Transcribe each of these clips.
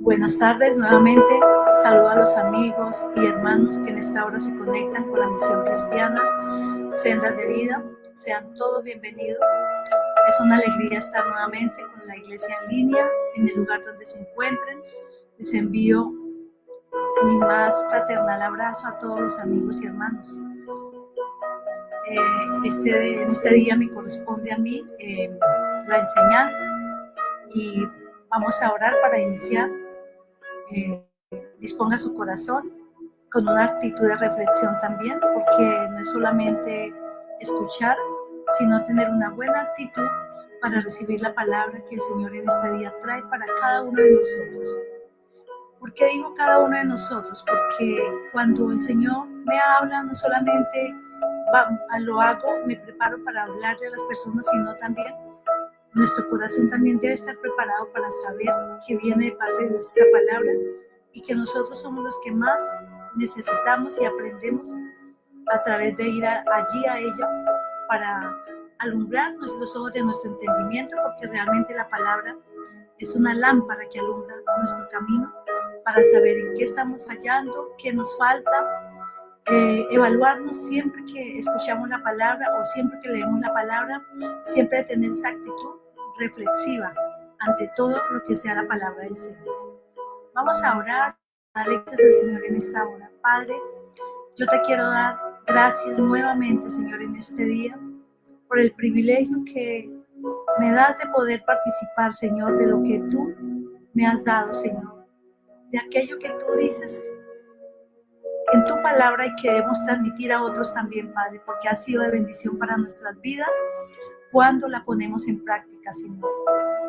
Buenas tardes nuevamente. Saludo a los amigos y hermanos que en esta hora se conectan con la misión cristiana Sendas de Vida. Sean todos bienvenidos. Es una alegría estar nuevamente con la iglesia en línea, en el lugar donde se encuentren. Les envío mi más fraternal abrazo a todos los amigos y hermanos. En este día me corresponde a mí la enseñanza y vamos a orar para iniciar. Disponga su corazón con una actitud de reflexión también, porque no es solamente escuchar, sino tener una buena actitud para recibir la palabra que el Señor en este día trae para cada uno de nosotros. ¿Por qué digo cada uno de nosotros? Porque cuando el Señor me habla, no solamente lo hago, me preparo para hablarle a las personas, sino también nuestro corazón también debe estar preparado para saber que viene de parte de esta palabra y que nosotros somos los que más necesitamos y aprendemos a través de ir allí a ella para alumbrarnos los ojos de nuestro entendimiento, porque realmente la palabra es una lámpara que alumbra nuestro camino para saber en qué estamos fallando, qué nos falta, evaluarnos siempre que escuchamos la palabra o siempre que leemos la palabra, siempre tener esa actitud reflexiva ante todo lo que sea la palabra del Señor. Vamos a orar, darle gracias al Señor en esta hora. Padre, yo te quiero dar gracias nuevamente, Señor, en este día, por el privilegio que me das de poder participar, Señor, de lo que tú me has dado, Señor, de aquello que tú dices en tu palabra y que debemos transmitir a otros también, Padre, porque ha sido de bendición para nuestras vidas cuando la ponemos en práctica, Señor.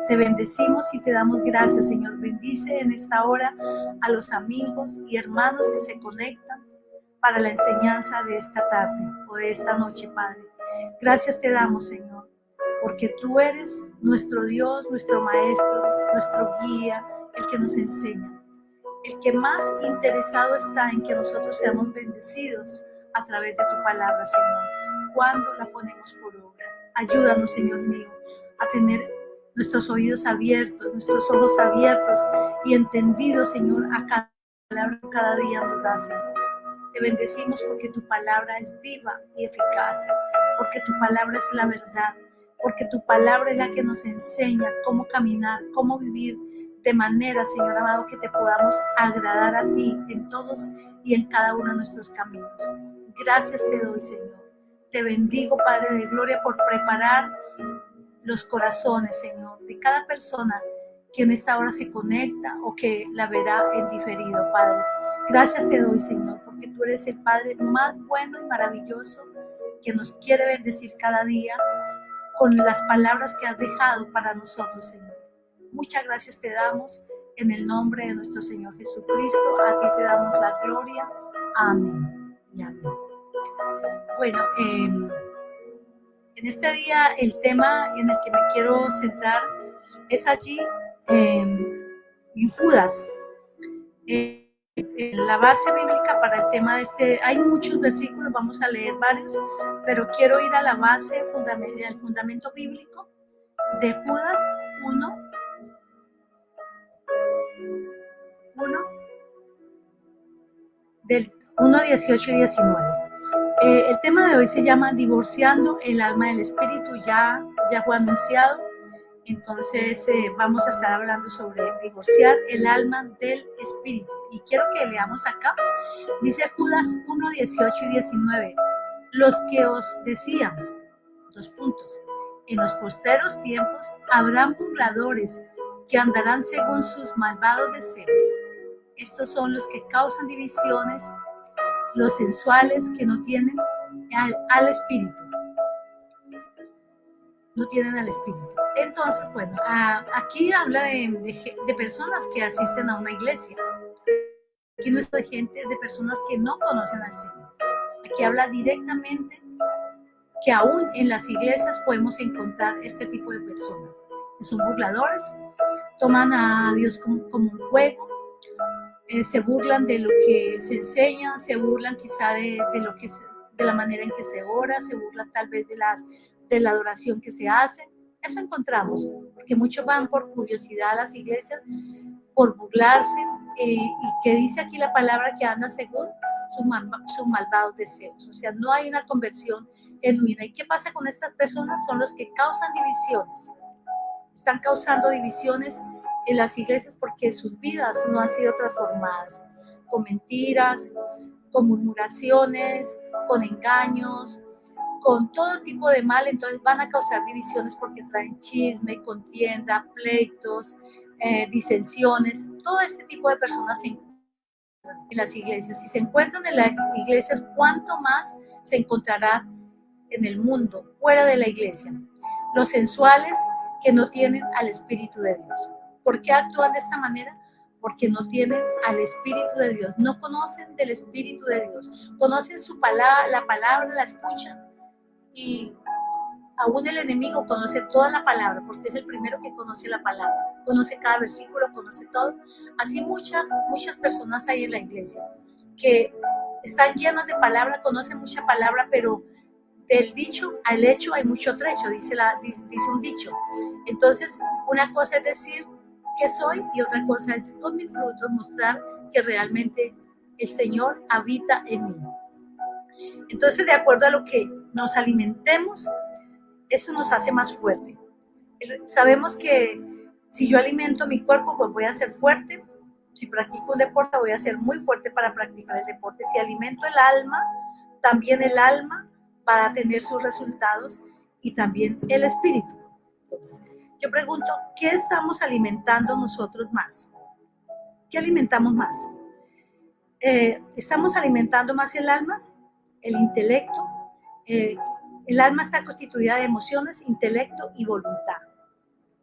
Te bendecimos y te damos gracias, Señor. Bendice en esta hora a los amigos y hermanos que se conectan para la enseñanza de esta tarde o de esta noche, Padre. Gracias te damos, Señor, porque tú eres nuestro Dios, nuestro Maestro, nuestro guía, el que nos enseña, el que más interesado está en que nosotros seamos bendecidos a través de tu palabra, Señor, cuando la ponemos por obra. Ayúdanos, Señor mío, a tener nuestros oídos abiertos, nuestros ojos abiertos y entendidos, Señor, a cada palabra que cada día nos da, Señor. Te bendecimos porque tu palabra es viva y eficaz, porque tu palabra es la verdad, porque tu palabra es la que nos enseña cómo caminar, cómo vivir de manera, Señor amado, que te podamos agradar a ti en todos y en cada uno de nuestros caminos. Gracias te doy, Señor. Te bendigo, Padre de Gloria, por preparar los corazones, Señor, de cada persona que en esta hora se conecta o que la verá en diferido, Padre. Gracias te doy, Señor, porque tú eres el Padre más bueno y maravilloso que nos quiere bendecir cada día con las palabras que has dejado para nosotros, Señor. Muchas gracias te damos en el nombre de nuestro Señor Jesucristo. A ti te damos la gloria. Amén y amén. Bueno, en este día el tema en el que me quiero centrar es allí en Judas. En la base bíblica para el tema de este, hay muchos versículos, vamos a leer varios, pero quiero ir a la base, al fundamento bíblico de Judas 1, del 1, 18 y 19. El tema de hoy se llama Divorciando el alma del espíritu, ya fue anunciado, entonces vamos a estar hablando sobre divorciar el alma del espíritu. Y quiero que leamos acá, dice Judas 1, 18 y 19, los que os decían, en los postreros tiempos habrán burladores que andarán según sus malvados deseos. Estos son los que causan divisiones, los sensuales que no tienen al espíritu. No tienen al espíritu. Entonces, bueno, aquí habla de personas que asisten a una iglesia. Aquí no es de gente, de personas que no conocen al Señor. Aquí habla directamente que aún en las iglesias podemos encontrar este tipo de personas, que son burladores, toman a Dios como un juego, se burlan de lo que se enseña, se burlan quizá de la manera en que se ora, se burlan tal vez de la adoración que se hace. Eso encontramos, porque muchos van por curiosidad a las iglesias, por burlarse, y que dice aquí la palabra que anda según sus malvados deseos. O sea, no hay una conversión genuina. ¿Y qué pasa con estas personas? Son los que causan divisiones. Están causando divisiones en las iglesias porque sus vidas no han sido transformadas con mentiras, con murmuraciones, con engaños, con todo tipo de mal. Entonces van a causar divisiones porque traen chisme, contienda, pleitos, disensiones. Todo este tipo de personas se encuentran en las iglesias. Si se encuentran en las iglesias, ¿cuánto más se encontrará en el mundo, fuera de la iglesia? Los sensuales que no tienen al Espíritu de Dios. ¿Por qué actúan de esta manera? Porque no tienen al Espíritu de Dios, no conocen del Espíritu de Dios, conocen su palabra, la palabra la escuchan, y aún el enemigo conoce toda la palabra, porque es el primero que conoce la palabra, conoce cada versículo, conoce todo. Así muchas personas hay en la iglesia que están llenas de palabra, conocen mucha palabra, pero del dicho al hecho hay mucho trecho, dice un dicho. Entonces, una cosa es decir que soy y otra cosa es con mis frutos mostrar que realmente el Señor habita en mí. Entonces, de acuerdo a lo que nos alimentemos, eso nos hace más fuerte. Sabemos que si yo alimento mi cuerpo, pues voy a ser fuerte. Si practico un deporte, voy a ser muy fuerte para practicar el deporte. Si alimento el alma, también el alma va a tener sus resultados y también el espíritu. Entonces, yo pregunto, ¿qué estamos alimentando nosotros más? ¿Qué alimentamos más? ¿Estamos alimentando más el alma, el intelecto? El alma está constituida de emociones, intelecto y voluntad.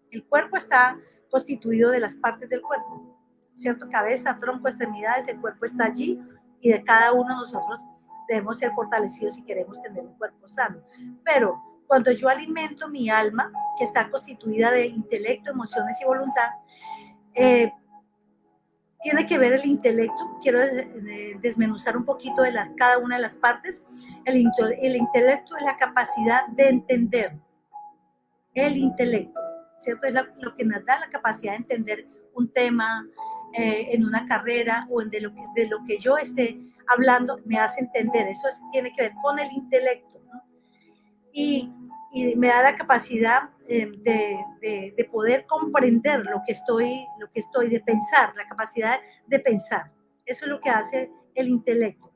El cuerpo está constituido de las partes del cuerpo, ¿cierto? Cabeza, tronco, extremidades, el cuerpo está allí y de cada uno de nosotros debemos ser fortalecidos si queremos tener un cuerpo sano. Pero cuando yo alimento mi alma, que está constituida de intelecto, emociones y voluntad, tiene que ver el intelecto. Quiero desmenuzar un poquito de cada una de las partes. El intelecto es la capacidad de entender. El intelecto, ¿cierto? Es lo que nos da la capacidad de entender un tema en una carrera o de lo que yo esté hablando, me hace entender. Eso tiene que ver con el intelecto, ¿no? Y me da la capacidad de poder comprender lo que estoy, de pensar, la capacidad de pensar. Eso es lo que hace el intelecto.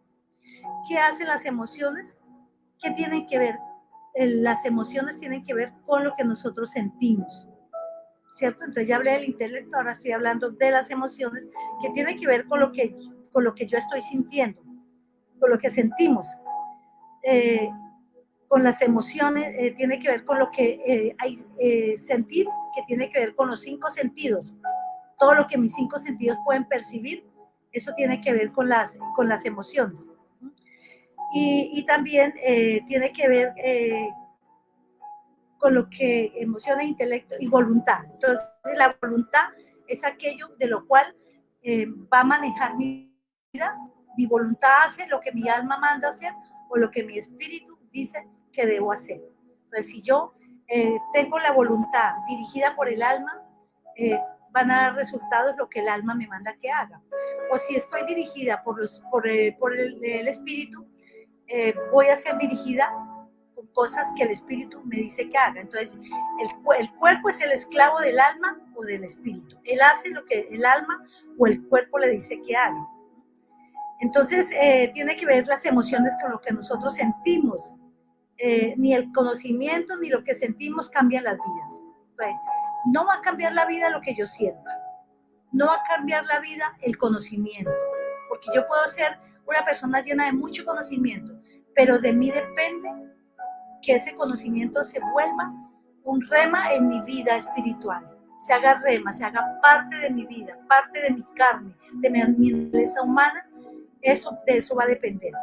¿Qué hacen las emociones? ¿Qué tienen que ver? Las emociones tienen que ver con lo que nosotros sentimos, ¿cierto? Entonces ya hablé del intelecto, ahora estoy hablando de las emociones, que tienen que ver con lo que yo estoy sintiendo, con lo que sentimos. Con las emociones tiene que ver con lo que hay sentir, que tiene que ver con los 5 sentidos. Todo lo que mis 5 sentidos pueden percibir, eso tiene que ver con las emociones. Y también tiene que ver con lo que emociones, intelecto y voluntad. Entonces, la voluntad es aquello de lo cual va a manejar mi vida. Mi voluntad hace lo que mi alma manda hacer o lo que mi espíritu dice que debo hacer. Entonces, si yo tengo la voluntad dirigida por el alma, van a dar resultados lo que el alma me manda que haga. O si estoy dirigida por el espíritu, voy a ser dirigida con cosas que el espíritu me dice que haga. Entonces, el cuerpo es el esclavo del alma o del espíritu. Él hace lo que el alma o el cuerpo le dice que haga. Entonces, tiene que ver las emociones con lo que nosotros sentimos. Ni el conocimiento ni lo que sentimos cambian las vidas. Entonces, no va a cambiar la vida lo que yo sienta. No va a cambiar la vida el conocimiento. Porque yo puedo ser una persona llena de mucho conocimiento, pero de mí depende que ese conocimiento se vuelva un rema en mi vida espiritual, se haga rema, se haga parte de mi vida, parte de mi carne, de mi naturaleza humana. De eso va a depender.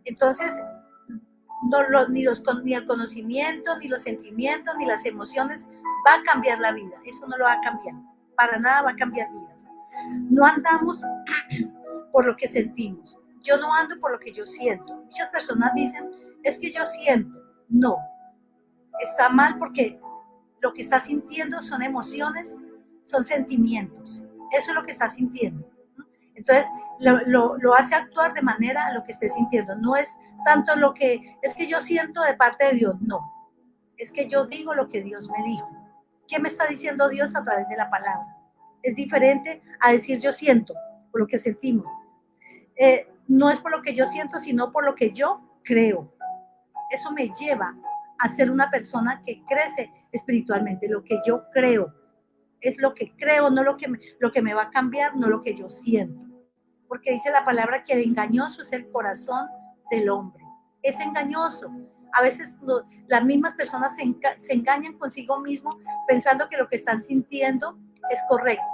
Entonces, ni el conocimiento, ni los sentimientos, ni las emociones va a cambiar la vida. Eso no lo va a cambiar. Para nada va a cambiar vidas. No andamos por lo que sentimos. Yo no ando por lo que yo siento. Muchas personas dicen, es que yo siento. No, está mal porque lo que estás sintiendo son emociones, son sentimientos. Eso es lo que estás sintiendo. Entonces, lo hace actuar de manera a lo que estés sintiendo. No es tanto lo que es que yo siento de parte de Dios, no. Es que yo digo lo que Dios me dijo. ¿Qué me está diciendo Dios a través de la palabra? Es diferente a decir yo siento, por lo que sentimos. No es por lo que yo siento, sino por lo que yo creo. Eso me lleva a ser una persona que crece espiritualmente. Lo que yo creo es lo que creo, no lo que me va a cambiar, no lo que yo siento. Porque dice la palabra que el engañoso es el corazón del hombre. Es engañoso. A veces las mismas personas se engañan consigo mismo pensando que lo que están sintiendo es correcto.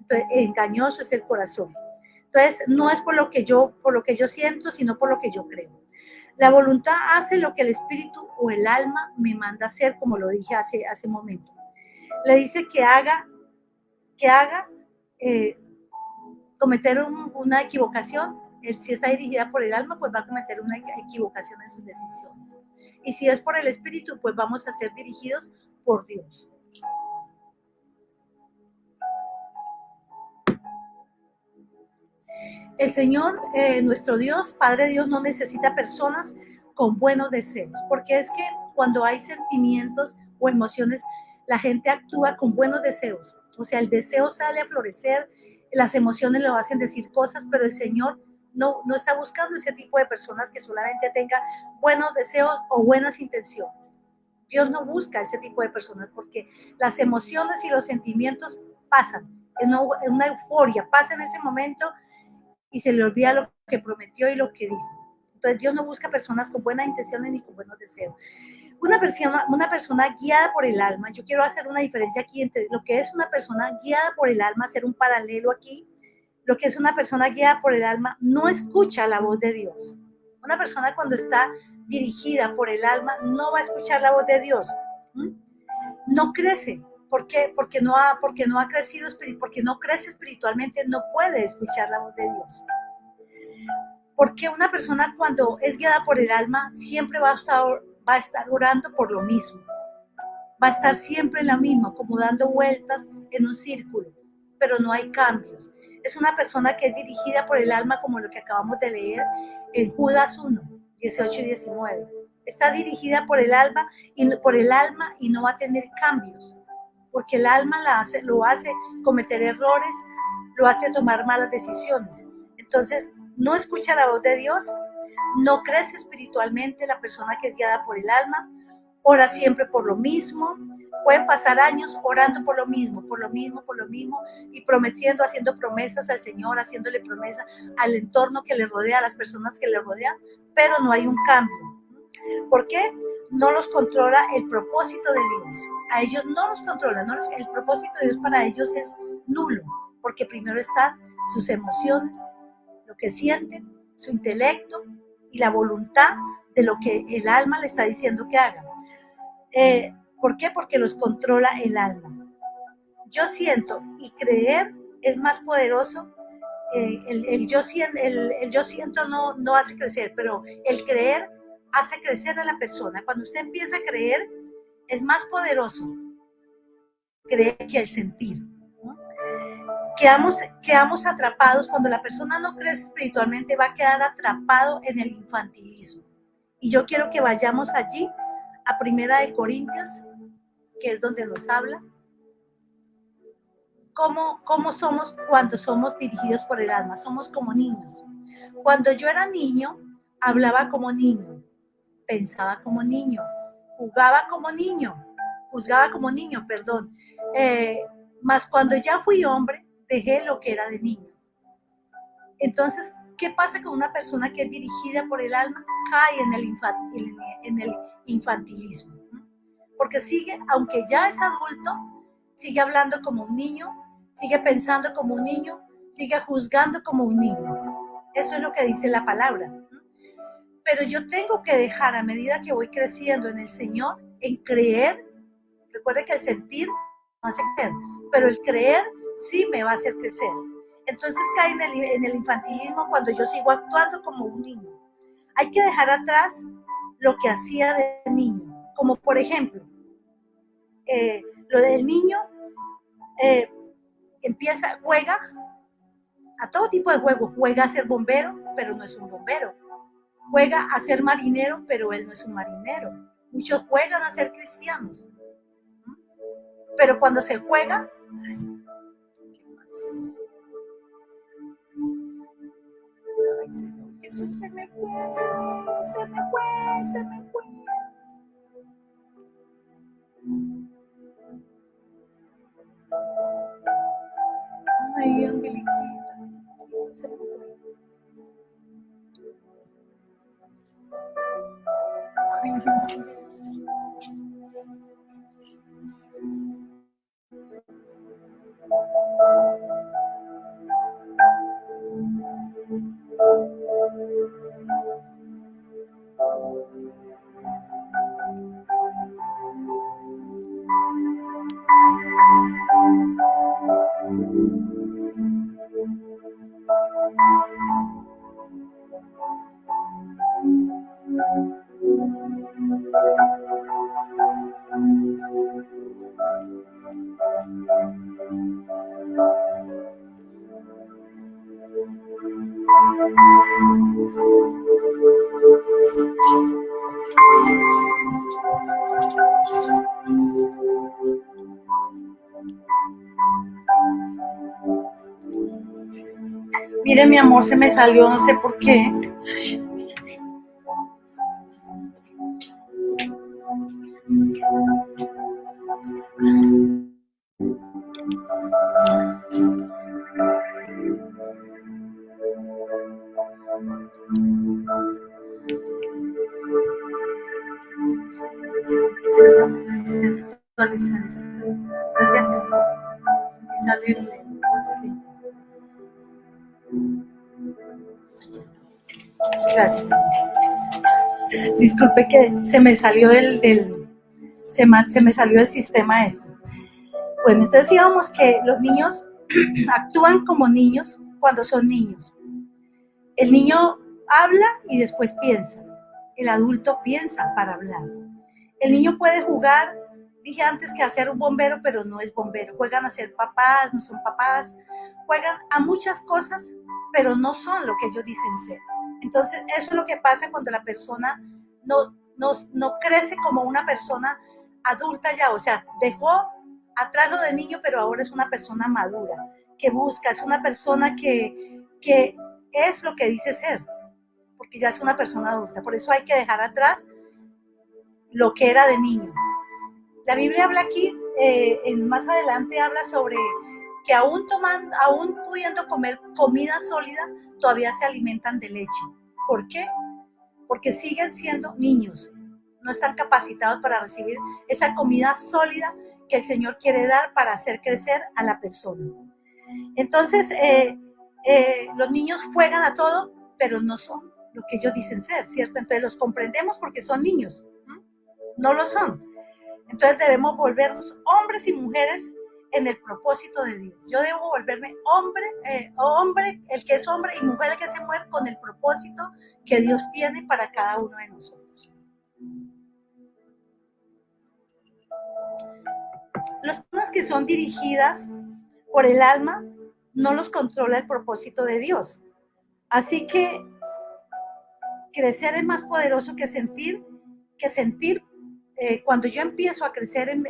Entonces, engañoso es el corazón. Entonces, no es por lo que yo siento, sino por lo que yo creo. La voluntad hace lo que el espíritu o el alma me manda hacer, como lo dije hace un momento. Le dice que haga cometer una equivocación. Si está dirigida por el alma, pues va a cometer una equivocación en sus decisiones. Y si es por el espíritu, pues vamos a ser dirigidos por Dios. El Señor, nuestro Dios, Padre Dios, no necesita personas con buenos deseos, porque es que cuando hay sentimientos o emociones, la gente actúa con buenos deseos. O sea, el deseo sale a florecer, las emociones lo hacen decir cosas, pero el Señor no está buscando ese tipo de personas que solamente tengan buenos deseos o buenas intenciones. Dios no busca ese tipo de personas porque las emociones y los sentimientos pasan, en una euforia, pasa en ese momento y se le olvida lo que prometió y lo que dijo. Entonces Dios no busca personas con buenas intenciones ni con buenos deseos. Una persona guiada por el alma, yo quiero hacer una diferencia aquí entre lo que es una persona guiada por el alma, hacer un paralelo aquí. Lo que es una persona guiada por el alma no escucha la voz de Dios. Una persona cuando está dirigida por el alma no va a escuchar la voz de Dios. No crece. ¿Por qué? Porque no ha crecido, porque no crece espiritualmente, no puede escuchar la voz de Dios. Porque una persona cuando es guiada por el alma siempre va a estar orando por lo mismo. Va a estar siempre en la misma, como dando vueltas en un círculo, pero no hay cambios. Es una persona que es dirigida por el alma, como lo que acabamos de leer en Judas 1, 18 y 19. Está dirigida por el alma y no va a tener cambios, porque el alma lo hace cometer errores, lo hace tomar malas decisiones. Entonces, no escucha la voz de Dios, no crece espiritualmente la persona que es guiada por el alma, ora siempre por lo mismo, pueden pasar años orando por lo mismo, y prometiendo, haciendo promesas al Señor, haciéndole promesas al entorno que le rodea, a las personas que le rodean, pero no hay un cambio. ¿Por qué? No los controla el propósito de Dios. A ellos no los controla, el propósito de Dios para ellos es nulo, porque primero están sus emociones, lo que sienten, su intelecto y la voluntad de lo que el alma le está diciendo que haga. ¿Por qué? Porque los controla el alma. Yo siento y creer es más poderoso. El yo siento no hace crecer, pero el creer hace crecer a la persona. Cuando usted empieza a creer, es más poderoso creer que el sentir. ¿No? Quedamos atrapados. Cuando la persona no crece espiritualmente, va a quedar atrapado en el infantilismo. Y yo quiero que vayamos allí a 1 Corintios, que es donde nos habla cómo somos cuando somos dirigidos por el alma. Somos como niños. Cuando yo era niño, hablaba como niño, pensaba como niño, juzgaba como niño, mas cuando ya fui hombre, dejé lo que era de niño. Entonces, ¿qué pasa con una persona que es dirigida por el alma? Cae en el infantilismo. Porque sigue, aunque ya es adulto, sigue hablando como un niño, sigue pensando como un niño, sigue juzgando como un niño. Eso es lo que dice la palabra. Pero yo tengo que dejar, a medida que voy creciendo en el Señor, en creer. Recuerde que el sentir no hace creer, pero el creer sí me va a hacer crecer. Entonces cae en el infantilismo cuando yo sigo actuando como un niño. Hay que dejar atrás lo que hacía de niño, como por ejemplo, el niño juega a todo tipo de juegos, juega a ser bombero, pero no es un bombero, juega a ser marinero, pero él no es un marinero. Muchos juegan a ser cristianos, pero cuando se juega, ¿qué más? Ay, Señor Jesús, se me fue. Ay, Angeliquita, se me fue. Ay, Mire, mi amor, se me salió, no sé por qué. Gracias. Disculpe que se me salió se me salió del sistema esto. Bueno, entonces decíamos que los niños actúan como niños cuando son niños. El niño habla y después piensa. El adulto piensa para hablar. El niño puede jugar, dije antes que a ser un bombero, pero no es bombero. Juegan a ser papás, no son papás. Juegan a muchas cosas, pero no son lo que ellos dicen ser. Entonces, eso es lo que pasa cuando la persona no crece como una persona adulta ya. O sea, dejó atrás lo de niño, pero ahora es una persona madura, que busca, es una persona que es lo que dice ser, porque ya es una persona adulta. Por eso hay que dejar atrás lo que era de niño. La Biblia habla aquí, más adelante habla sobre que aún pudiendo comer comida sólida, todavía se alimentan de leche. ¿Por qué? Porque siguen siendo niños, no están capacitados para recibir esa comida sólida que el Señor quiere dar para hacer crecer a la persona. Entonces, los niños juegan a todo, pero no son lo que ellos dicen ser, ¿cierto? Entonces los comprendemos porque son niños, no lo son. Entonces debemos volvernos hombres y mujeres en el propósito de Dios. Yo debo volverme hombre, el que es hombre, y mujer, el que se muere, con el propósito que Dios tiene para cada uno de nosotros. Las personas que son dirigidas por el alma no los controla el propósito de Dios. Así que crecer es más poderoso que sentir. Cuando yo empiezo a crecer en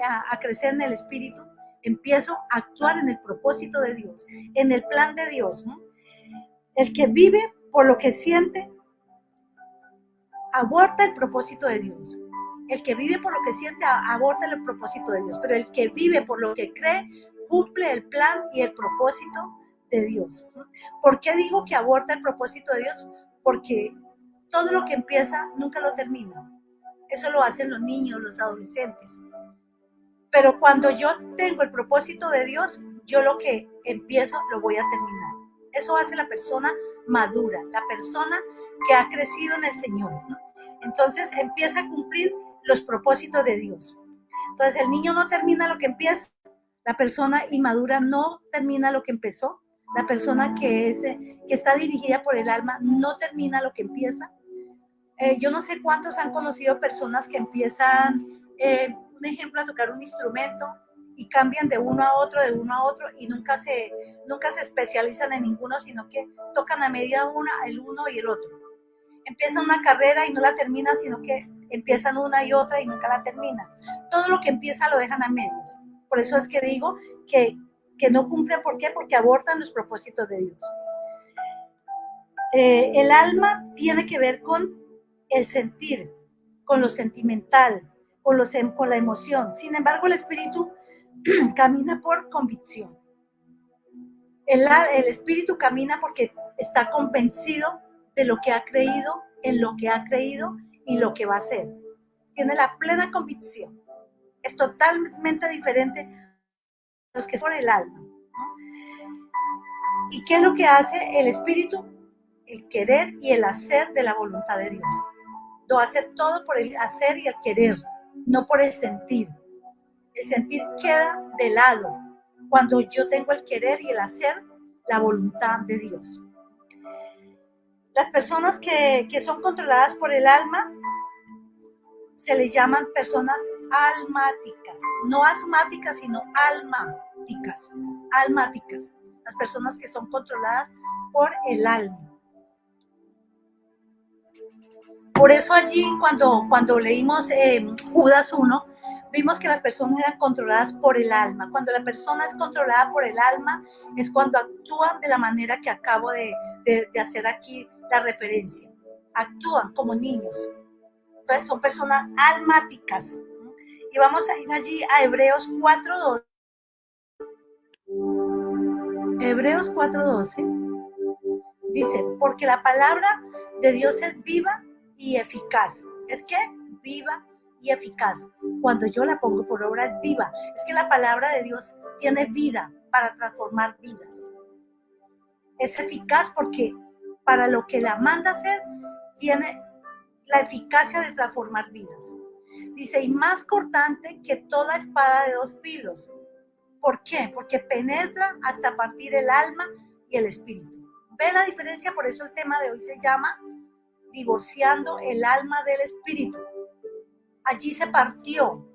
el espíritu, empiezo a actuar en el propósito de Dios, en el plan de Dios, ¿no? El que vive por lo que siente, aborta el propósito de Dios. El que vive por lo que siente, aborta el propósito de Dios. Pero el que vive por lo que cree, cumple el plan y el propósito de Dios. ¿Por qué digo que aborta el propósito de Dios? Porque todo lo que empieza nunca lo termina. Eso lo hacen los niños, los adolescentes. Pero cuando yo tengo el propósito de Dios, yo lo que empiezo lo voy a terminar. Eso hace la persona madura, la persona que ha crecido en el Señor, ¿no? Entonces empieza a cumplir los propósitos de Dios. Entonces el niño no termina lo que empieza, la persona inmadura no termina lo que empezó, la persona que está dirigida por el alma no termina lo que empieza. Yo no sé cuántos han conocido personas que empiezan un ejemplo, a tocar un instrumento y cambian de uno a otro, y nunca se especializan en ninguno, sino que tocan a media una, el uno y el otro. Empiezan una carrera y no la terminan, sino que empiezan una y otra y nunca la terminan. Todo lo que empieza lo dejan a medias. Por eso es que digo que no cumplen. ¿Por qué? Porque abortan los propósitos de Dios. El alma tiene que ver con el sentir, con lo sentimental, con la emoción. Sin embargo, el espíritu camina por convicción. El espíritu camina porque está convencido de lo que ha creído, en lo que ha creído y lo que va a hacer. Tiene la plena convicción. Es totalmente diferente a los que son el alma. ¿Y qué es lo que hace el espíritu? El querer y el hacer de la voluntad de Dios. Lo hace todo por el hacer y el querer, no por el sentir. El sentir queda de lado cuando yo tengo el querer y el hacer la voluntad de Dios. Las personas que son controladas por el alma se les llaman personas almáticas, no asmáticas, sino almáticas. Almáticas, las personas que son controladas por el alma. Por eso allí cuando leímos Judas 1, vimos que las personas eran controladas por el alma. Cuando la persona es controlada por el alma, es cuando actúan de la manera que acabo de hacer aquí la referencia. Actúan como niños. Entonces son personas almáticas. Y vamos a ir allí a Hebreos 4:12. Hebreos 4:12 dice, porque la palabra de Dios es viva y eficaz. ¿Es qué? Viva y eficaz. Cuando yo la pongo por obra es viva. Es que la palabra de Dios tiene vida para transformar vidas. Es eficaz porque para lo que la manda hacer tiene la eficacia de transformar vidas. Dice, y más cortante que toda espada de dos filos. ¿Por qué? Porque penetra hasta partir el alma y el espíritu. ¿Ve la diferencia? Por eso el tema de hoy se llama divorciando el alma del espíritu. Allí se partió.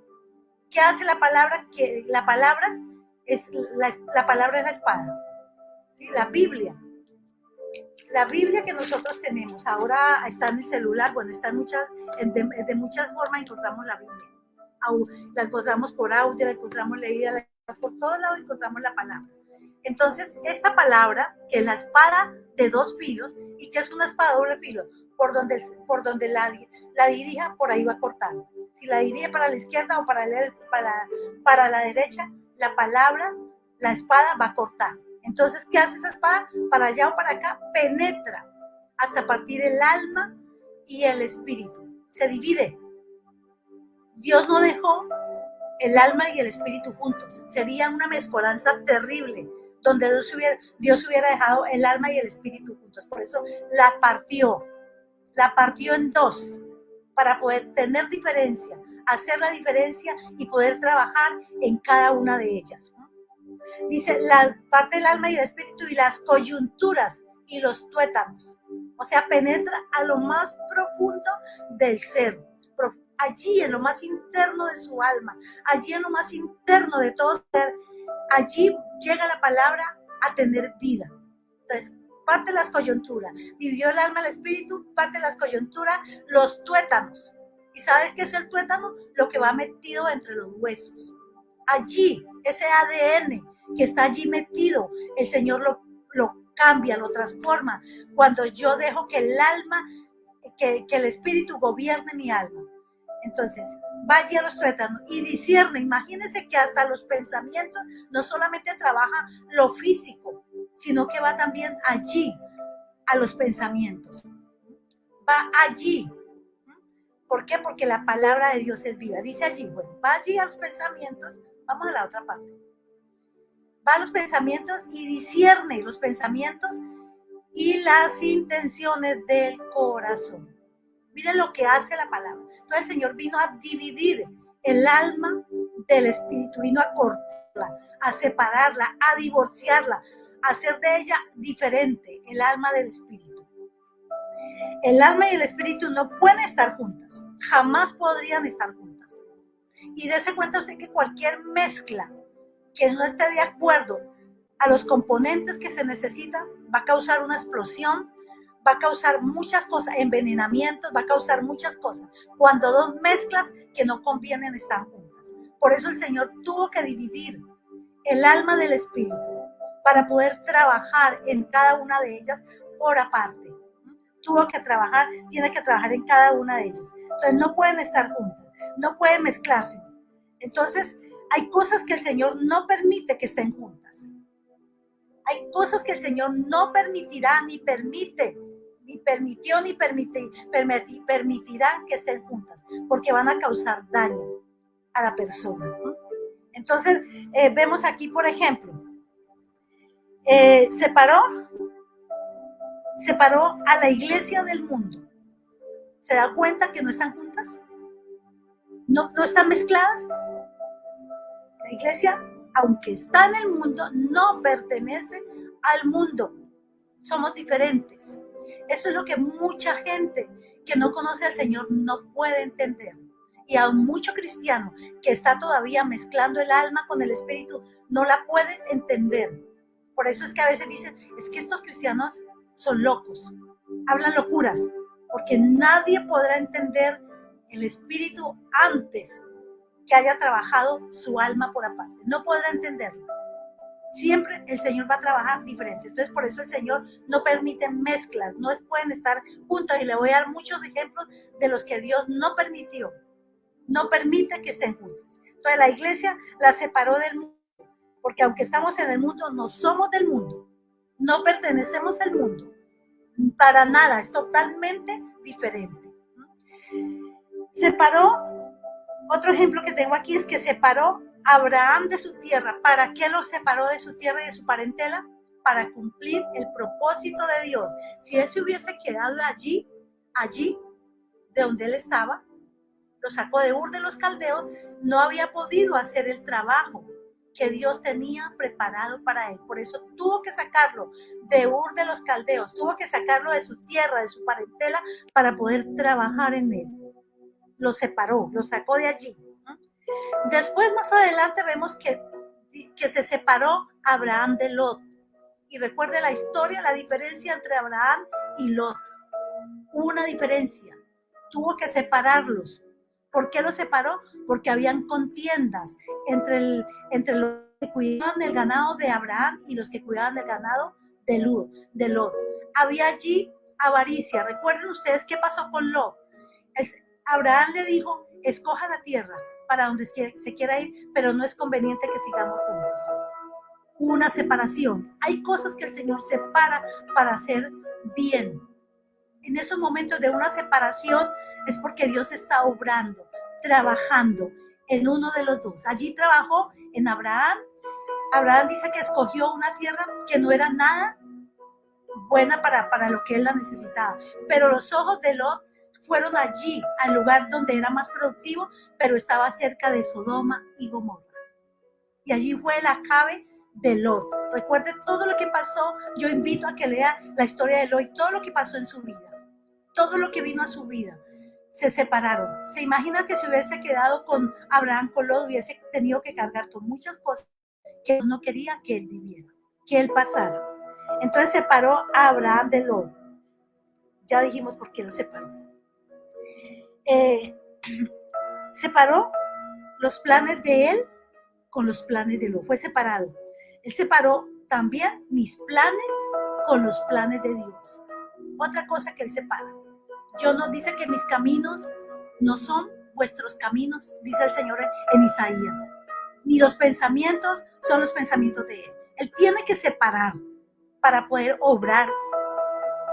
¿Qué hace la palabra? Que la palabra es la espada. ¿Sí? La Biblia que nosotros tenemos, ahora está en el celular, bueno, está de muchas formas encontramos la Biblia. La encontramos por audio, la encontramos leída, por todos lados encontramos la palabra. Entonces, esta palabra, que es la espada de dos filos, y que es una espada de doble filo, por donde la dirija, por ahí va a cortar. Si la dirige para la izquierda o para la derecha, la palabra, la espada va a cortar. Entonces, ¿qué hace esa espada? Para allá o para acá, penetra hasta partir el alma y el espíritu. Se divide. Dios no dejó el alma y el espíritu juntos. Sería una mezcolanza terrible, donde Dios hubiera dejado el alma y el espíritu juntos. Por eso la partió en dos, para poder tener diferencia, hacer la diferencia y poder trabajar en cada una de ellas. Dice, la parte del alma y el espíritu y las coyunturas y los tuétanos. O sea, penetra a lo más profundo del ser. Allí en lo más interno de su alma, allí en lo más interno de todo ser, allí llega la palabra a tener vida. Entonces, parte de las coyunturas, dividió el alma, el espíritu, parte de las coyunturas, los tuétanos. ¿Y sabes qué es el tuétano? Lo que va metido entre los huesos. Allí, ese ADN que está allí metido, el Señor lo cambia, lo transforma, cuando yo dejo que el alma, que el espíritu gobierne mi alma. Entonces, va allí a los tuétanos y discierne. Imagínense que hasta los pensamientos no solamente trabaja lo físico, sino que va también allí a los pensamientos. Va allí. ¿Por qué? Porque la palabra de Dios es viva. Dice allí, bueno, va allí a los pensamientos. Vamos a la otra parte. Va a los pensamientos y discierne los pensamientos y las intenciones del corazón. Miren lo que hace la palabra. Entonces el Señor vino a dividir el alma del espíritu, vino a cortarla, a separarla, a divorciarla, a hacer de ella diferente, el alma del espíritu. El alma y el espíritu no pueden estar juntas, jamás podrían estar juntas. Y dése cuenta usted que cualquier mezcla que no esté de acuerdo a los componentes que se necesitan va a causar una explosión, va a causar muchas cosas, envenenamientos, va a causar muchas cosas, cuando dos mezclas que no convienen están juntas. Por eso el Señor tuvo que dividir el alma del espíritu para poder trabajar en cada una de ellas por aparte. Tiene que trabajar en cada una de ellas. Entonces no pueden estar juntas, no pueden mezclarse. Entonces hay cosas que el Señor no permite que estén juntas. Hay cosas que el Señor no permitirá, ni permite, ni permitió, ni permitirá que estén juntas, porque van a causar daño a la persona, ¿no? Entonces, vemos aquí, por ejemplo, separó a la iglesia del mundo. ¿Se da cuenta que no están juntas? No están mezcladas. La iglesia, aunque está en el mundo, no pertenece al mundo. Somos diferentes. Eso es lo que mucha gente que no conoce al Señor no puede entender. Y aún mucho cristiano que está todavía mezclando el alma con el espíritu no la puede entender. Por eso es que a veces dicen, es que estos cristianos son locos, hablan locuras, porque nadie podrá entender el espíritu antes que haya trabajado su alma por aparte. No podrá entenderlo. Siempre el Señor va a trabajar diferente. Entonces, por eso el Señor no permite mezclas, no pueden estar juntos. Y le voy a dar muchos ejemplos de los que Dios no permitió. No permite que estén juntas. Entonces, la iglesia la separó del mundo, porque aunque estamos en el mundo, no somos del mundo. No pertenecemos al mundo. Para nada, es totalmente diferente. Separó. Otro ejemplo que tengo aquí es que separó a Abraham de su tierra. ¿Para qué lo separó de su tierra y de su parentela? Para cumplir el propósito de Dios. Si él se hubiese quedado allí, de donde él estaba, lo sacó de Ur de los Caldeos, no había podido hacer el trabajo que Dios tenía preparado para él. Por eso tuvo que sacarlo de Ur de los Caldeos, tuvo que sacarlo de su tierra, de su parentela, para poder trabajar en él. Lo separó, lo sacó de allí. Después, más adelante, vemos que se separó Abraham de Lot. Y recuerde la historia, la diferencia entre Abraham y Lot. Hubo una diferencia. Tuvo que separarlos. ¿Por qué los separó? Porque habían contiendas entre los que cuidaban el ganado de Abraham y los que cuidaban el ganado de Lot. Había allí avaricia. Recuerden ustedes qué pasó con Lot. Abraham le dijo, escoja la tierra para donde se quiera ir, pero no es conveniente que sigamos juntos. Una separación. Hay cosas que el Señor separa para hacer bien. En esos momentos de una separación es porque Dios está obrando, trabajando en uno de los dos. Allí trabajó en Abraham. Abraham dice que escogió una tierra que no era nada buena para lo que él la necesitaba. Pero los ojos de Lot fueron allí, al lugar donde era más productivo, pero estaba cerca de Sodoma y Gomorra. Y allí fue el acabe de Lot. Recuerde todo lo que pasó. Yo invito a que lea la historia de Lot y todo lo que pasó en su vida. Todo lo que vino a su vida. Se separaron. Se imagina que si hubiese quedado con Abraham, con Lot, hubiese tenido que cargar con muchas cosas que no quería que él viviera, que él pasara. Entonces separó a Abraham de Lot. Ya dijimos por qué lo separó. Separó los planes de él con los planes de Lot. Fue separado. Él separó también mis planes con los planes de Dios. Otra cosa que él separa. Yo no dice que mis caminos no son vuestros caminos, dice el Señor en Isaías. Ni los pensamientos son los pensamientos de él. Él tiene que separar para poder obrar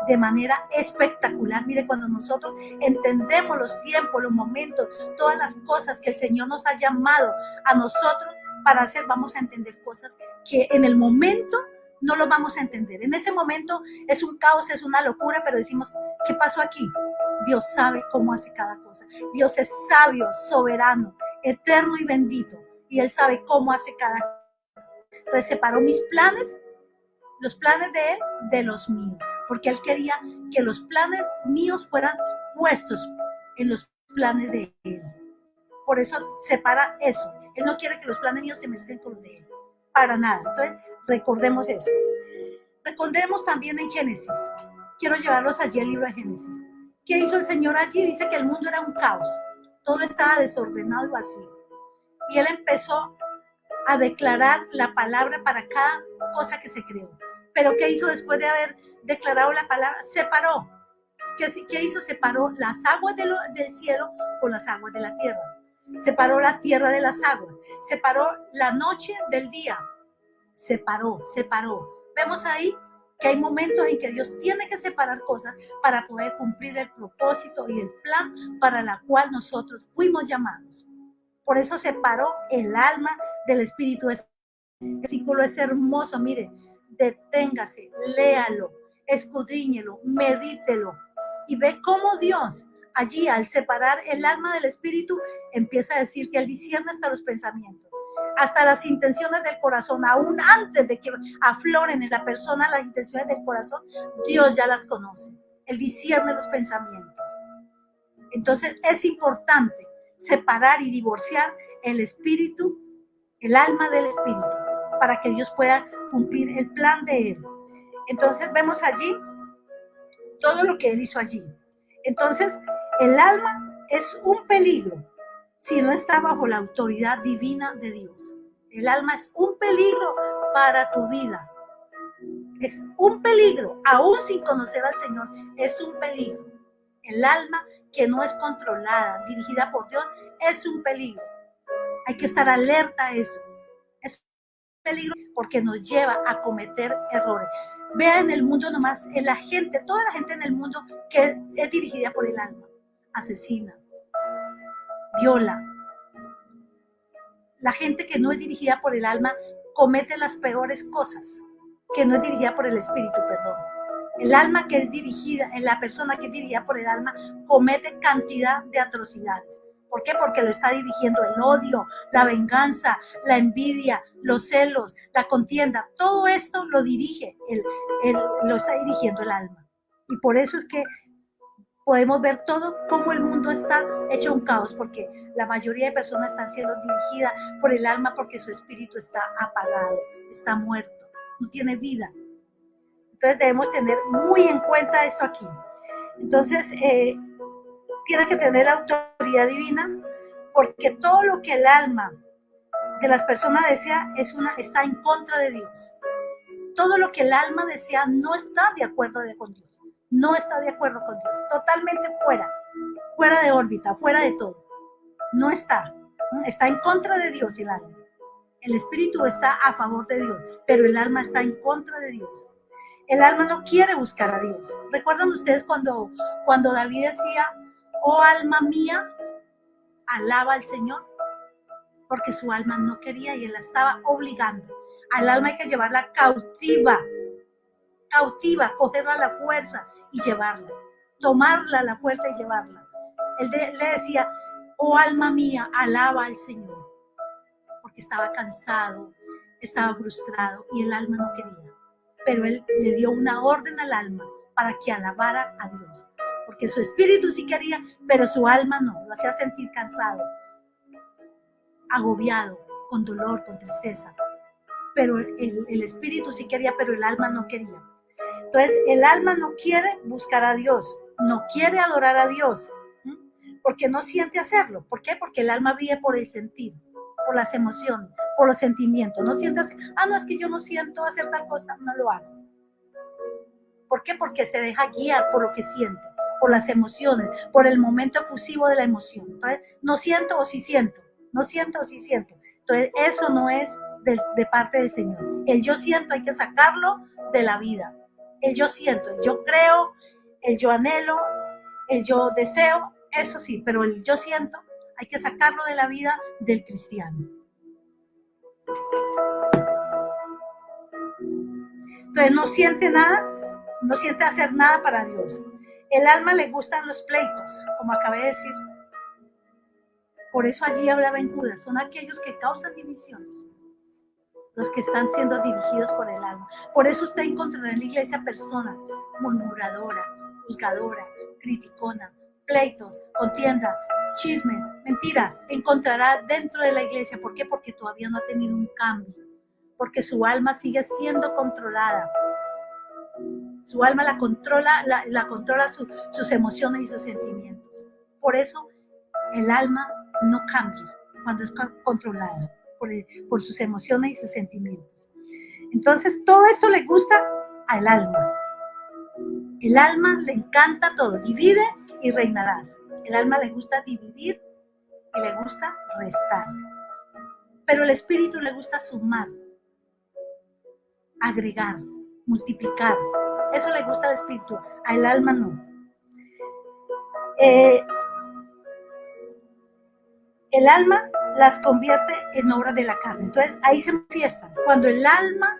de manera espectacular. Mire, cuando nosotros entendemos los tiempos, los momentos, todas las cosas que el Señor nos ha llamado a nosotros para hacer, vamos a entender cosas que en el momento no lo vamos a entender. En ese momento es un caos, es una locura, pero decimos, ¿qué pasó aquí? Dios sabe cómo hace cada cosa. Dios es sabio, soberano, eterno y bendito. Y Él sabe cómo hace cada cosa. Entonces separó mis planes, los planes de Él, de los míos. Porque Él quería que los planes míos fueran puestos en los planes de Él. Por eso separa eso. Él no quiere que los planes míos se mezclen con los de él. Para nada. Entonces, recordemos eso. Recordemos también en Génesis. Quiero llevarlos allí al libro de Génesis. ¿Qué hizo el Señor allí? Dice que el mundo era un caos. Todo estaba desordenado y vacío. Y Él empezó a declarar la palabra para cada cosa que se creó. Pero ¿qué hizo después de haber declarado la palabra? Separó. ¿Qué hizo? Separó las aguas del cielo con las aguas de la tierra. Separó la tierra de las aguas. Separó la noche del día. Separó. Vemos ahí que hay momentos en que Dios tiene que separar cosas para poder cumplir el propósito y el plan para la cual nosotros fuimos llamados. Por eso separó el alma del espíritu. Este versículo es hermoso, mire, deténgase, léalo, escudriñelo, medítelo y ve cómo Dios allí al separar el alma del espíritu empieza a decir que Él discierne hasta los pensamientos, hasta las intenciones del corazón, aún antes de que afloren en la persona las intenciones del corazón, Dios ya las conoce. Él discierne los pensamientos. Entonces es importante separar y divorciar el espíritu, el alma del espíritu, para que Dios pueda cumplir el plan de Él. Entonces vemos allí todo lo que Él hizo allí. Entonces el alma es un peligro si no está bajo la autoridad divina de Dios. El alma es un peligro para tu vida. Es un peligro, aún sin conocer al Señor, es un peligro. El alma que no es controlada, dirigida por Dios, es un peligro. Hay que estar alerta a eso. Es un peligro porque nos lleva a cometer errores. Vea en el mundo nomás, en la gente, toda la gente en el mundo que es dirigida por el alma, asesina, viola. La gente que no es dirigida por el alma comete las peores cosas, que no es dirigida por el espíritu, perdón. El alma que es dirigida, la persona que es dirigida por el alma, comete cantidad de atrocidades. ¿Por qué? Porque lo está dirigiendo el odio, la venganza, la envidia, los celos, la contienda. Todo esto lo dirige, lo está dirigiendo el alma. Y por eso es que podemos ver todo cómo el mundo está hecho un caos, porque la mayoría de personas están siendo dirigidas por el alma porque su espíritu está apagado, está muerto, no tiene vida. Entonces debemos tener muy en cuenta esto aquí. Entonces, tiene que tener la autoridad divina, porque todo lo que el alma de las personas desea está en contra de Dios. Todo lo que el alma desea no está de acuerdo con Dios. No está de acuerdo con Dios. Totalmente fuera de órbita, fuera de todo. No está. Está en contra de Dios el alma. El espíritu está a favor de Dios, pero el alma está en contra de Dios. El alma no quiere buscar a Dios. ¿Recuerdan ustedes cuando David decía, oh alma mía, alaba al Señor? Porque su alma no quería y él la estaba obligando. Al alma hay que llevarla cautiva, cogerla a la fuerza y llevarla, tomarla a la fuerza y llevarla. Él le decía, oh alma mía, alaba al Señor, porque estaba cansado, estaba frustrado y el alma no quería. Pero él le dio una orden al alma para que alabara a Dios, porque su espíritu sí quería, pero su alma no, lo hacía sentir cansado, agobiado, con dolor, con tristeza. Pero el espíritu sí quería, pero el alma no quería. Entonces el alma no quiere buscar a Dios, no quiere adorar a Dios, porque no siente hacerlo. ¿Por qué? Porque el alma vive por el sentir, por las emociones, por los sentimientos. No siente hacer, no, es que yo no siento hacer tal cosa, no lo hago. ¿Por qué? Porque se deja guiar por lo que siente, por las emociones, por el momento efusivo de la emoción. Entonces, no siento o sí siento, no siento o sí siento. Entonces, eso no es de parte del Señor. El yo siento hay que sacarlo de la vida. El yo siento, el yo creo, el yo anhelo, el yo deseo, eso sí, pero el yo siento hay que sacarlo de la vida del cristiano. Entonces no siente nada, no siente hacer nada para Dios. El alma le gustan los pleitos, como acabé de decir. Por eso allí hablaba en Judas, son aquellos que causan divisiones, los que están siendo dirigidos por el alma. Por eso usted encontrará en la iglesia personas murmuradora, juzgadora, criticona, pleitos, contienda, chisme, Mentiras, encontrará dentro de la iglesia. ¿Por qué? Porque todavía no ha tenido un cambio, porque su alma sigue siendo controlada. Su alma la controla, la controla sus emociones y sus sentimientos. Por eso el alma no cambia cuando es controlada por sus emociones y sus sentimientos. Entonces todo esto le gusta al alma. El alma le encanta todo. Divide y reinarás. El alma le gusta dividir y le gusta restar. Pero el espíritu le gusta sumar, agregar, multiplicar. Eso le gusta al espíritu, al alma no. El alma las convierte en obras de la carne. Entonces ahí se manifiestan. Cuando el alma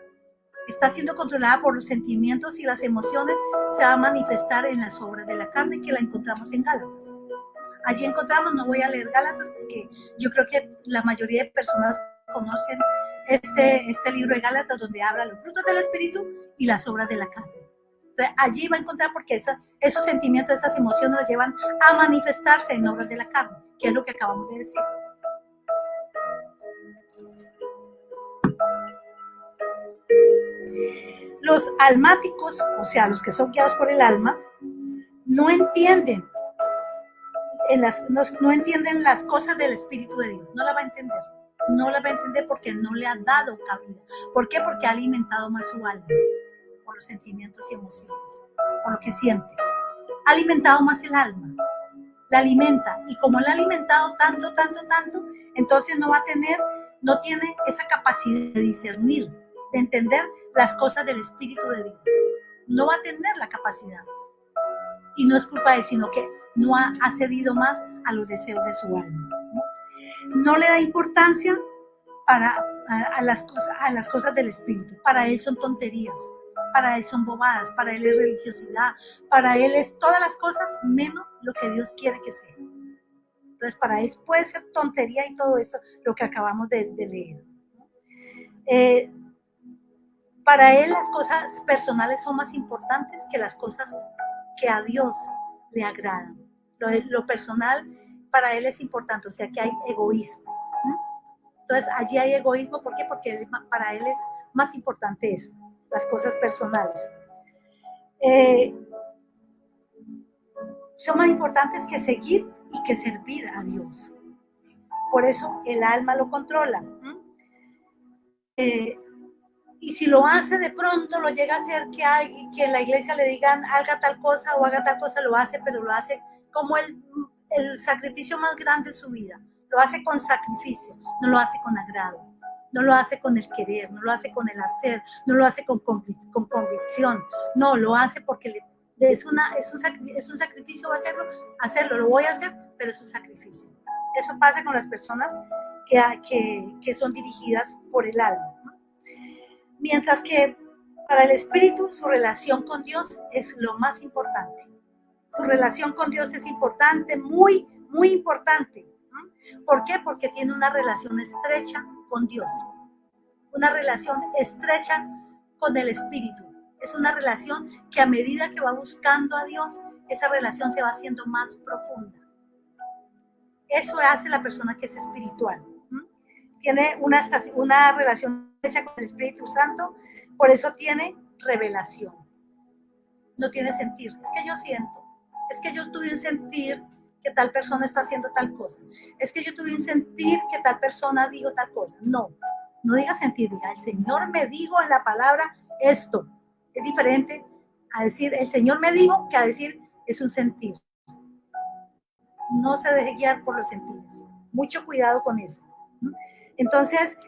está siendo controlada por los sentimientos y las emociones, se va a manifestar en las obras de la carne, que la encontramos en Gálatas. Allí encontramos, no voy a leer Gálatas porque yo creo que la mayoría de personas conocen este libro de Gálatas, donde habla los frutos del espíritu y las obras de la carne. Entonces allí va a encontrar, porque esos sentimientos, esas emociones los llevan a manifestarse en obras de la carne, que es lo que acabamos de decir. Los almáticos, o sea, los que son guiados por el alma, no entienden no entienden las cosas del Espíritu de Dios. No la va a entender. No la va a entender porque no le ha dado cabida. ¿Por qué? Porque ha alimentado más su alma por los sentimientos y emociones, por lo que siente. Ha alimentado más el alma. La alimenta. Y como la ha alimentado tanto, entonces no tiene esa capacidad de discernir, de entender las cosas del Espíritu de Dios. No va a tener la capacidad. Y no es culpa de él, sino que no ha cedido más a los deseos de su alma. No le da importancia a las cosas del espíritu. Para él son tonterías, para él son bobadas, para él es religiosidad, para él es todas las cosas menos lo que Dios quiere que sea. Entonces para él puede ser tontería y todo eso, lo que acabamos de leer. Para él las cosas personales son más importantes que las cosas que a Dios le agradan. Lo personal para él es importante, o sea que hay egoísmo. Entonces allí hay egoísmo, ¿por qué? Porque para él es más importante eso, las cosas personales. Son más importantes que seguir y que servir a Dios. Por eso el alma lo controla. Y si lo hace de pronto, lo llega a hacer que en la iglesia le digan haga tal cosa o haga tal cosa, lo hace, pero lo hace como el sacrificio más grande de su vida. Lo hace con sacrificio, no lo hace con agrado, no lo hace con el querer, no lo hace con el hacer, no lo hace con convicción, no, lo hace porque es un sacrificio hacerlo, lo voy a hacer, pero es un sacrificio. Eso pasa con las personas que son dirigidas por el alma. Mientras que para el espíritu su relación con Dios es lo más importante. Su relación con Dios es importante, muy, muy importante. ¿Por qué? Porque tiene una relación estrecha con Dios. Una relación estrecha con el espíritu. Es una relación que a medida que va buscando a Dios, esa relación se va haciendo más profunda. Eso hace la persona que es espiritual. Tiene una relación estrecha con el Espíritu Santo, por eso tiene revelación. No tiene sentir. Es que yo siento. Es que yo tuve un sentir que tal persona está haciendo tal cosa. Es que yo tuve un sentir que tal persona dijo tal cosa. No diga sentir, diga, el Señor me dijo en la palabra esto. Es diferente a decir, el Señor me dijo, que a decir, es un sentir. No se deje guiar por los sentires. Mucho cuidado con eso. Entonces,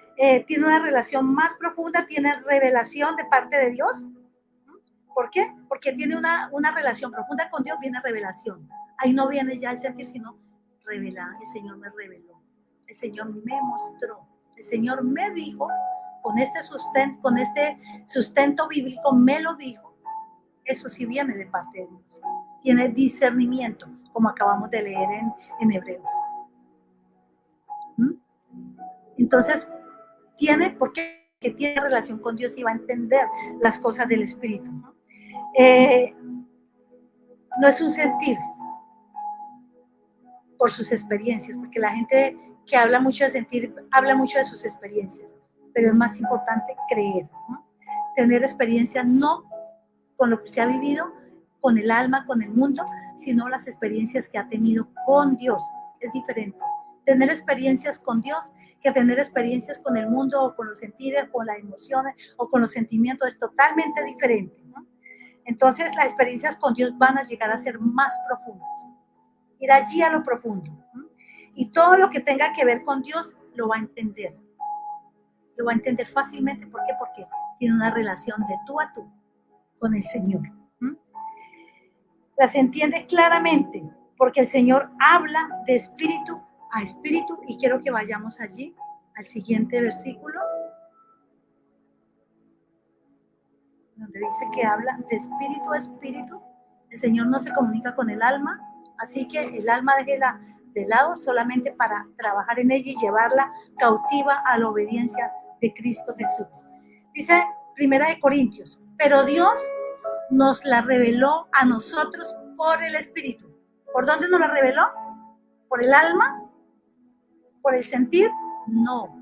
tiene una relación más profunda, tiene revelación de parte de Dios. ¿Por qué? Porque tiene una relación profunda con Dios, viene revelación. Ahí no viene ya el sentir, sino revelar. El Señor me reveló, el Señor me mostró, el Señor me dijo, con este sustento bíblico me lo dijo. Eso sí viene de parte de Dios. Tiene discernimiento, como acabamos de leer en Hebreos. Entonces, porque tiene relación con Dios y va a entender las cosas del Espíritu. No es un sentir. por sus experiencias, porque la gente que habla mucho de sentir, habla mucho de sus experiencias, pero es más importante creer, ¿no? Tener experiencias no con lo que usted ha vivido, con el alma, con el mundo, sino las experiencias que ha tenido con Dios. Es diferente. Tener experiencias con Dios que tener experiencias con el mundo o con los sentidos, con las emociones o con los sentimientos es totalmente diferente, ¿no? Entonces las experiencias con Dios van a llegar a ser más profundas. Ir allí a lo profundo, ¿no? Y todo lo que tenga que ver con Dios lo va a entender. Lo va a entender fácilmente. ¿Por qué? Porque tiene una relación de tú a tú con el Señor. Las entiende claramente porque el Señor habla de espíritu a espíritu, y quiero que vayamos allí al siguiente versículo donde dice que habla de espíritu a espíritu. El Señor no se comunica con el alma, así que el alma déjela de lado solamente para trabajar en ella y llevarla cautiva a la obediencia de Cristo Jesús. Dice 1 Corintios, pero Dios nos la reveló a nosotros por el Espíritu. ¿Por dónde nos la reveló? ¿Por el alma? ¿Por el sentir? No,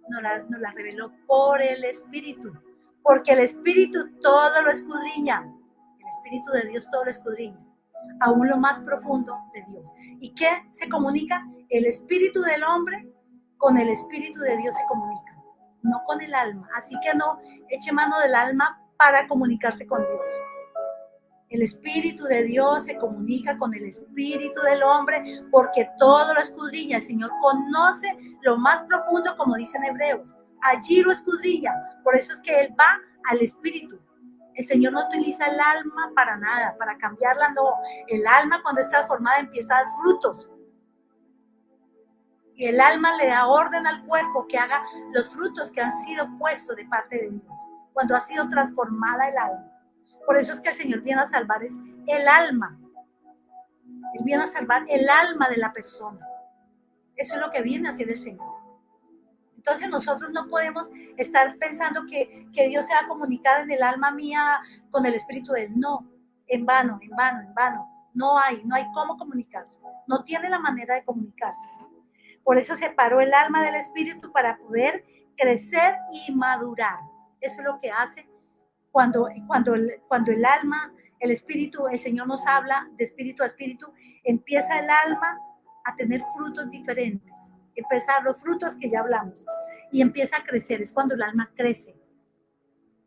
nos la reveló por el Espíritu, porque el Espíritu todo lo escudriña. El Espíritu de Dios todo lo escudriña, aún lo más profundo de Dios. ¿Y qué se comunica? El Espíritu del hombre con el Espíritu de Dios se comunica, no con el alma. Así que no eche mano del alma para comunicarse con Dios. El Espíritu de Dios se comunica con el Espíritu del hombre porque todo lo escudriña. El Señor conoce lo más profundo, como dicen Hebreos. Allí lo escudriña. Por eso es que Él va al Espíritu. El Señor no utiliza el alma para nada, para cambiarla, no. El alma, cuando está formada, empieza a dar frutos. Y el alma le da orden al cuerpo que haga los frutos que han sido puestos de parte de Dios, cuando ha sido transformada el alma. Por eso es que el Señor viene a salvar es el alma. Él viene a salvar el alma de la persona. Eso es lo que viene a hacer el Señor. Entonces nosotros no podemos estar pensando que Dios se va a comunicar en el alma mía con el Espíritu de Él. No, en vano, en vano, en vano. No hay cómo comunicarse. No tiene la manera de comunicarse. Por eso separó el alma del Espíritu para poder crecer y madurar. Eso es lo que hace cuando el alma, el espíritu, el Señor nos habla de espíritu a espíritu, empieza el alma a tener frutos diferentes, empezar los frutos que ya hablamos, y empieza a crecer. Es cuando el alma crece,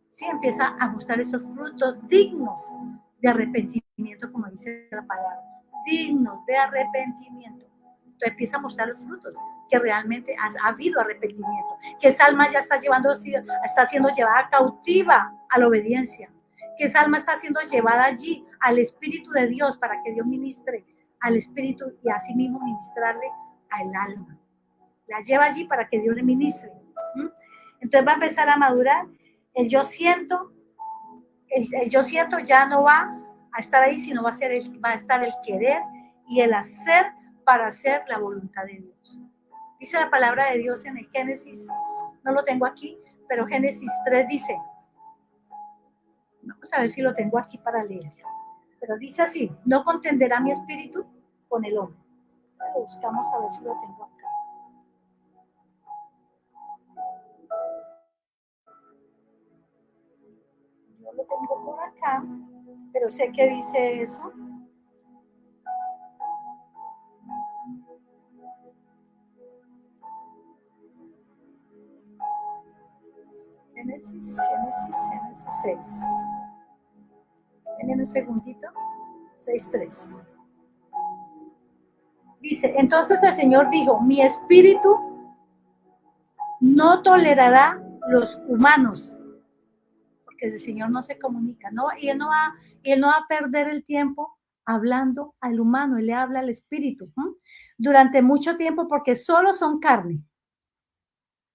¿sí? Empieza a mostrar esos frutos dignos de arrepentimiento, como dice la palabra, dignos de arrepentimiento. Entonces empieza a mostrar los frutos, que realmente ha habido arrepentimiento, que esa alma ya está siendo llevada cautiva a la obediencia, que esa alma está siendo llevada allí al Espíritu de Dios para que Dios ministre al Espíritu y así mismo ministrarle al alma. La lleva allí para que Dios le ministre. Entonces va a empezar a madurar. El yo siento ya no va a estar ahí, sino va a estar el querer y el hacer para hacer la voluntad de Dios. Dice la palabra de Dios en el Génesis, no lo tengo aquí, pero Génesis 3 dice, vamos a ver si lo tengo aquí para leer, pero dice así, no contenderá mi espíritu con el hombre. Lo buscamos a ver si lo tengo acá. Yo lo tengo por acá, pero sé que dice eso. Génesis 6. Denme un segundito. 6:3. Dice, entonces el Señor dijo, mi espíritu no tolerará los humanos, porque el Señor no se comunica, ¿no? Y él no va a perder el tiempo hablando al humano, Él le habla al espíritu, ¿no? Durante mucho tiempo, porque solo son carne.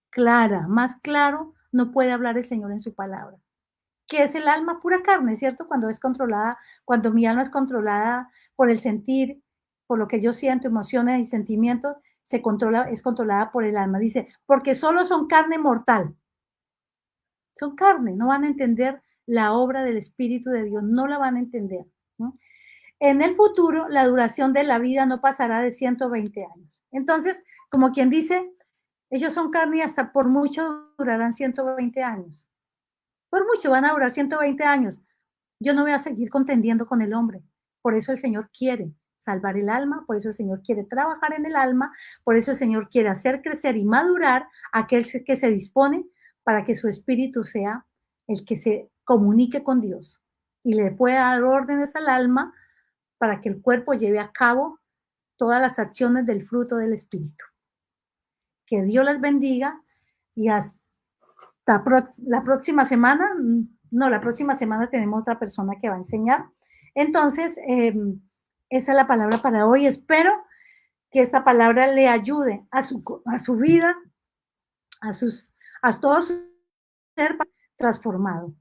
Clara, más claro, no puede hablar el Señor en su palabra. ¿Qué es el alma? Pura carne, ¿cierto? Cuando es controlada, cuando mi alma es controlada por el sentir, por lo que yo siento, emociones y sentimientos, es controlada por el alma. Dice, porque solo son carne mortal. Son carne, no van a entender la obra del Espíritu de Dios, no la van a entender, ¿no? en el futuro la duración de la vida no pasará de 120 años. Entonces, como quien dice, ellos son carne y hasta por mucho durarán 120 años. Por mucho van a durar 120 años. Yo no voy a seguir contendiendo con el hombre. Por eso el Señor quiere salvar el alma, por eso el Señor quiere trabajar en el alma, por eso el Señor quiere hacer crecer y madurar a aquel que se dispone para que su espíritu sea el que se comunique con Dios y le pueda dar órdenes al alma para que el cuerpo lleve a cabo todas las acciones del fruto del espíritu. Que Dios les bendiga y hasta la próxima semana. No, la próxima semana tenemos otra persona que va a enseñar. Entonces, esa es la palabra para hoy. Espero que esta palabra le ayude a su vida, a todo su ser transformado,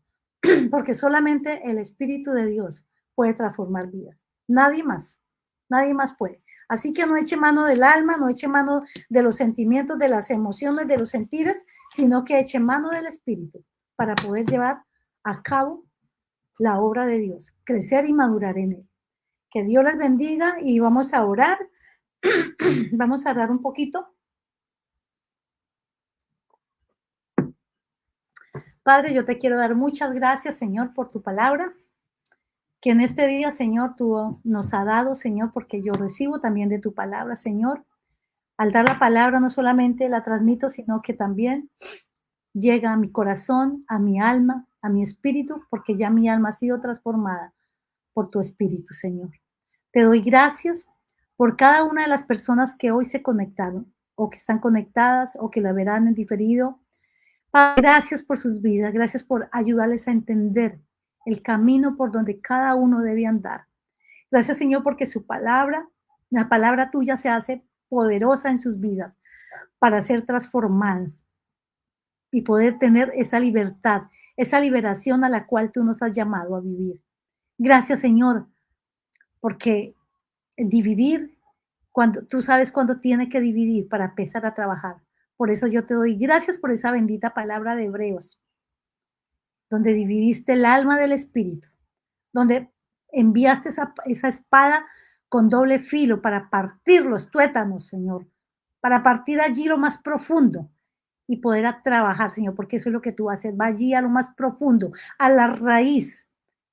porque solamente el Espíritu de Dios puede transformar vidas. Nadie más puede. Así que no eche mano del alma, no eche mano de los sentimientos, de las emociones, de los sentires, sino que eche mano del Espíritu para poder llevar a cabo la obra de Dios, crecer y madurar en él. Que Dios les bendiga y vamos a orar. Vamos a orar un poquito. Padre, yo te quiero dar muchas gracias, Señor, por tu palabra, que en este día, Señor, tú nos has dado, Señor, porque yo recibo también de tu palabra, Señor. Al dar la palabra no solamente la transmito, sino que también llega a mi corazón, a mi alma, a mi espíritu, porque ya mi alma ha sido transformada por tu espíritu, Señor. Te doy gracias por cada una de las personas que hoy se conectaron o que están conectadas o que la verán en diferido. Padre, gracias por sus vidas, gracias por ayudarles a entender el camino por donde cada uno debe andar. Gracias, Señor, porque su palabra, la palabra tuya se hace poderosa en sus vidas para ser transformadas y poder tener esa libertad, esa liberación a la cual tú nos has llamado a vivir. Gracias, Señor, porque dividir, cuando tú sabes cuándo tiene que dividir para empezar a trabajar. Por eso yo te doy gracias por esa bendita palabra de Hebreos, donde dividiste el alma del espíritu, donde enviaste esa espada con doble filo para partir los tuétanos, Señor, para partir allí lo más profundo y poder trabajar, Señor, porque eso es lo que tú haces, va allí a lo más profundo, a la raíz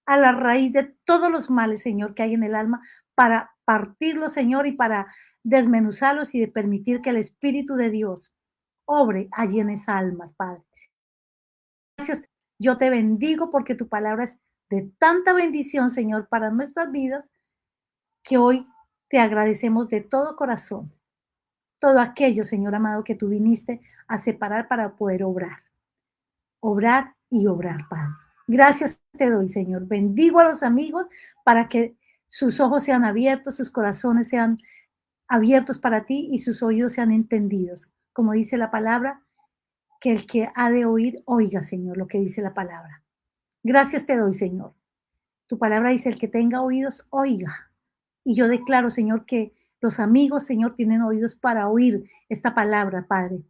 de todos los males, Señor, que hay en el alma, para partirlos, Señor, y para desmenuzarlos y de permitir que el Espíritu de Dios obre allí en esas almas, Padre. Gracias, yo te bendigo porque tu palabra es de tanta bendición, Señor, para nuestras vidas, que hoy te agradecemos de todo corazón. Todo aquello, Señor amado, que tú viniste a separar para poder obrar y obrar, Padre. Gracias te doy, Señor. Bendigo a los amigos para que sus ojos sean abiertos, sus corazones sean abiertos para ti y sus oídos sean entendidos. Como dice la palabra, que el que ha de oír, oiga, Señor, lo que dice la palabra. Gracias te doy, Señor. Tu palabra dice, el que tenga oídos, oiga. Y yo declaro, Señor, que los amigos, Señor, tienen oídos para oír esta palabra, Padre,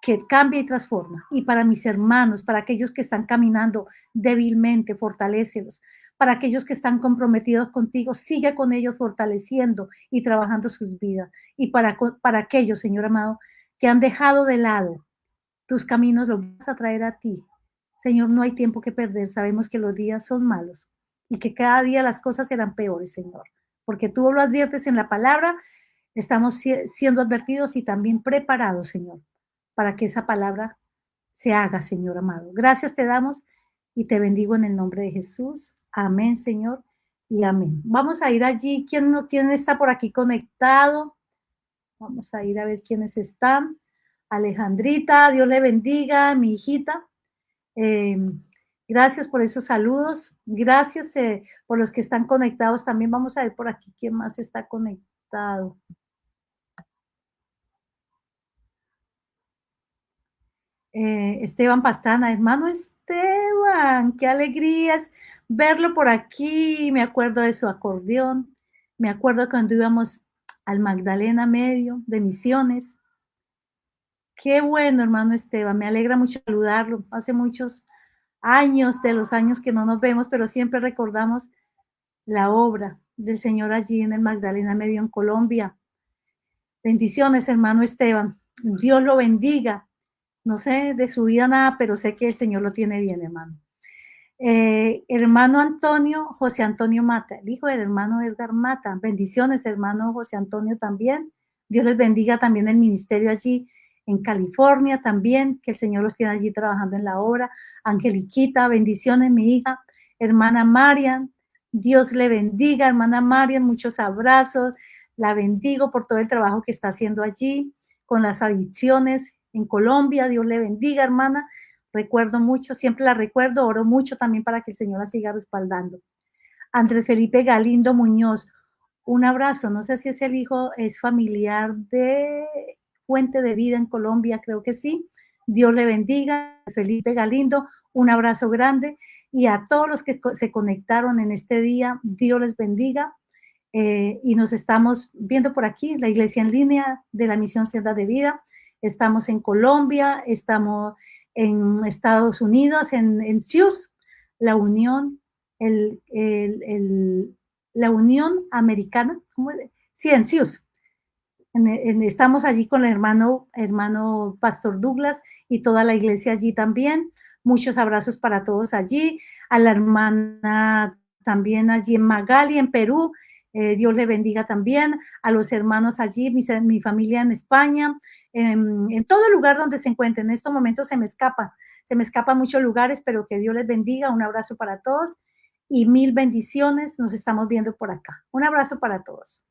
que cambia y transforma. Y para mis hermanos, para aquellos que están caminando débilmente, fortalécelos. Para aquellos que están comprometidos contigo, sigue con ellos fortaleciendo y trabajando sus vidas. Y para aquellos, Señor amado, que han dejado de lado tus caminos, los vas a traer a ti. Señor, no hay tiempo que perder. Sabemos que los días son malos y que cada día las cosas serán peores, Señor. Porque tú lo adviertes en la palabra, estamos siendo advertidos y también preparados, Señor, para que esa palabra se haga, Señor amado. Gracias te damos y te bendigo en el nombre de Jesús. Amén, Señor, y amén. Vamos a ir allí. ¿Quién está por aquí conectado? Vamos a ir a ver quiénes están. Alejandrita, Dios le bendiga, mi hijita. Gracias por esos saludos. Gracias por los que están conectados. También vamos a ver por aquí quién más está conectado. Esteban Pastrana, hermano Esteban, qué alegría es verlo por aquí. Me acuerdo de su acordeón. Me acuerdo cuando íbamos al Magdalena Medio de Misiones. Qué bueno, hermano Esteban. Me alegra mucho saludarlo. Hace muchos años, de los años que no nos vemos, pero siempre recordamos la obra del Señor allí en el Magdalena Medio en Colombia. Bendiciones, hermano Esteban. Dios lo bendiga. No sé de su vida nada, pero sé que el Señor lo tiene bien, hermano. Hermano Antonio, José Antonio Mata, el hijo del hermano Edgar Mata. Bendiciones, hermano José Antonio también. Dios les bendiga también el ministerio allí en California también, que el Señor los tiene allí trabajando en la obra. Angeliquita, bendiciones, mi hija. Hermana Marian, Dios le bendiga, hermana Marian, muchos abrazos. La bendigo por todo el trabajo que está haciendo allí con las adicciones en Colombia. Dios le bendiga, hermana. Recuerdo mucho, siempre la recuerdo, oro mucho también para que el Señor la siga respaldando. Andrés Felipe Galindo Muñoz, un abrazo, no sé si es el hijo, es familiar de Fuente de Vida en Colombia, creo que sí. Dios le bendiga, Felipe Galindo, un abrazo grande y a todos los que se conectaron en este día, Dios les bendiga. Y nos estamos viendo por aquí, la iglesia en línea de la Misión Senda de Vida. Estamos en Colombia, estamos en Estados Unidos, en CIUS, la Unión, la Unión Americana, ¿cómo? Sí, en CIUS. Estamos allí con el hermano Pastor Douglas y toda la iglesia allí también. Muchos abrazos para todos allí. A la hermana también allí en Magali, en Perú. Dios le bendiga también. A los hermanos allí, mi familia en España. En todo lugar donde se encuentren. En estos momentos se me escapan muchos lugares, pero que Dios les bendiga. Un abrazo para todos y mil bendiciones. Nos estamos viendo por acá. Un abrazo para todos.